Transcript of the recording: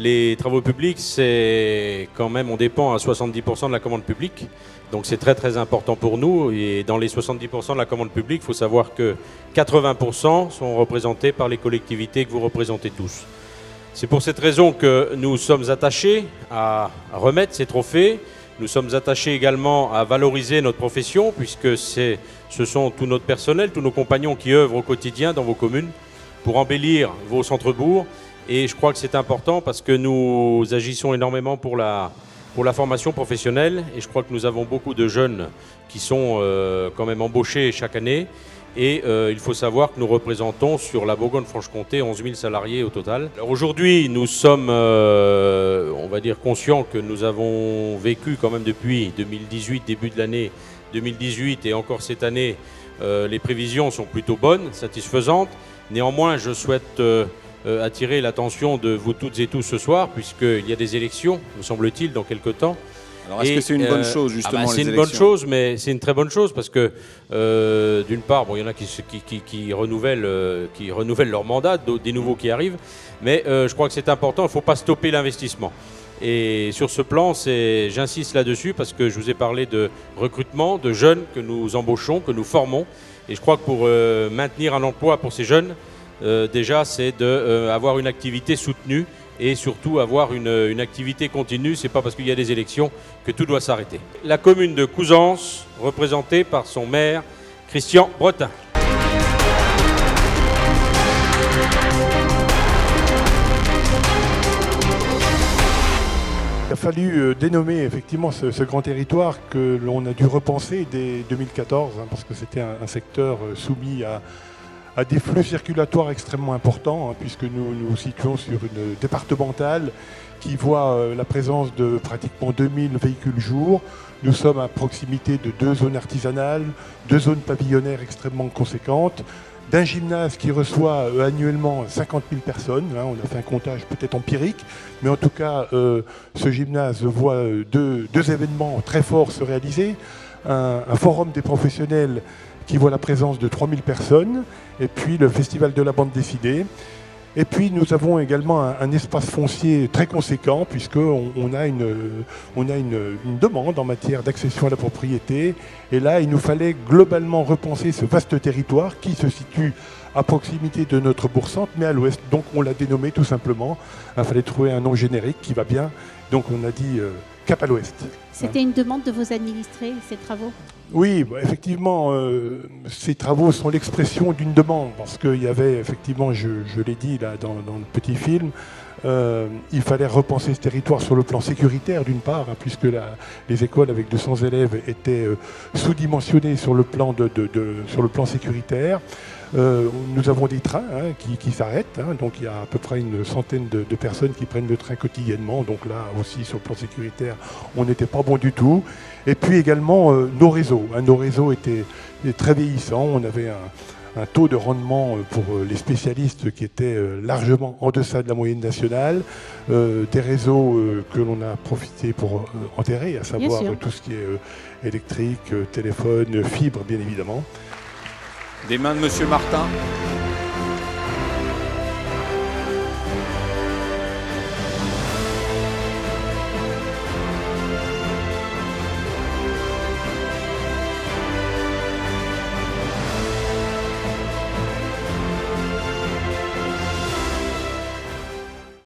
les travaux publics, c'est quand même, on dépend à 70% de la commande publique. Donc c'est très très important pour nous. Et dans les 70% de la commande publique, il faut savoir que 80% sont représentés par les collectivités que vous représentez tous. C'est pour cette raison que nous sommes attachés à remettre ces trophées. Nous sommes attachés également à valoriser notre profession, puisque ce sont tout notre personnel, tous nos compagnons qui œuvrent au quotidien dans vos communes pour embellir vos centres-bourgs. Et je crois que c'est important parce que nous agissons énormément pour la formation professionnelle. Et je crois que nous avons beaucoup de jeunes qui sont quand même embauchés chaque année. Et il faut savoir que nous représentons sur la Bourgogne-Franche-Comté 11 000 salariés au total. Alors aujourd'hui, nous sommes, on va dire, conscients que nous avons vécu quand même depuis 2018, début de l'année 2018 et encore cette année, les prévisions sont plutôt bonnes, satisfaisantes. Néanmoins, je souhaite attirer l'attention de vous toutes et tous ce soir, puisqu'il y a des élections, me semble-t-il, dans quelques temps. Alors est-ce que c'est une bonne chose, justement, c'est les une bonne élections ? chose, mais c'est une très bonne chose parce que, d'une part, bon, il y en a qui renouvellent leur mandat, des nouveaux qui arrivent, mais je crois que c'est important, il ne faut pas stopper l'investissement. Et sur ce plan, j'insiste là-dessus parce que je vous ai parlé de recrutement, de jeunes que nous embauchons, que nous formons. Et je crois que pour maintenir un emploi pour ces jeunes, déjà, c'est d'avoir une activité soutenue et surtout avoir une activité continue. Ce n'est pas parce qu'il y a des élections que tout doit s'arrêter. La commune de Couzance, représentée par son maire, Christian Bretin. Il a fallu dénommer effectivement ce grand territoire que l'on a dû repenser dès 2014, parce que c'était un secteur soumis à des flux circulatoires extrêmement importants, puisque nous nous situons sur une départementale qui voit la présence de pratiquement 2000 véhicules jour. Nous sommes à proximité de 2 zones artisanales, 2 zones pavillonnaires extrêmement conséquentes, d'un gymnase qui reçoit annuellement 50 000 personnes. On a fait un comptage peut-être empirique, mais en tout cas, ce gymnase voit deux événements très forts se réaliser. Un forum des professionnels qui voit la présence de 3000 personnes, et puis le festival de la bande dessinée. Et puis nous avons également un espace foncier très conséquent, puisqu'on a une demande en matière d'accession à la propriété. Et là, il nous fallait globalement repenser ce vaste territoire qui se situe à proximité de notre bourg-centre, mais à l'ouest. Donc on l'a dénommé tout simplement. Il fallait trouver un nom générique qui va bien. Donc on a dit Cap à l'ouest. C'était une demande de vos administrés, ces travaux ? Oui, effectivement, ces travaux sont l'expression d'une demande, parce qu'il y avait effectivement, je l'ai dit là dans le petit film, il fallait repenser ce territoire sur le plan sécuritaire d'une part, puisque les écoles avec 200 élèves étaient sous-dimensionnées sur le plan sur le plan sécuritaire. Nous avons des trains qui s'arrêtent, donc il y a à peu près une centaine de personnes qui prennent le train quotidiennement, donc là aussi sur le plan sécuritaire on n'était pas bon du tout. Et puis également nos réseaux, nos réseaux étaient très vieillissants, on avait un taux de rendement pour les spécialistes qui était largement en deçà de la moyenne nationale, des réseaux que l'on a profité pour enterrer, à savoir tout ce qui est électrique, téléphone, fibre bien évidemment. Des mains de Monsieur Martin.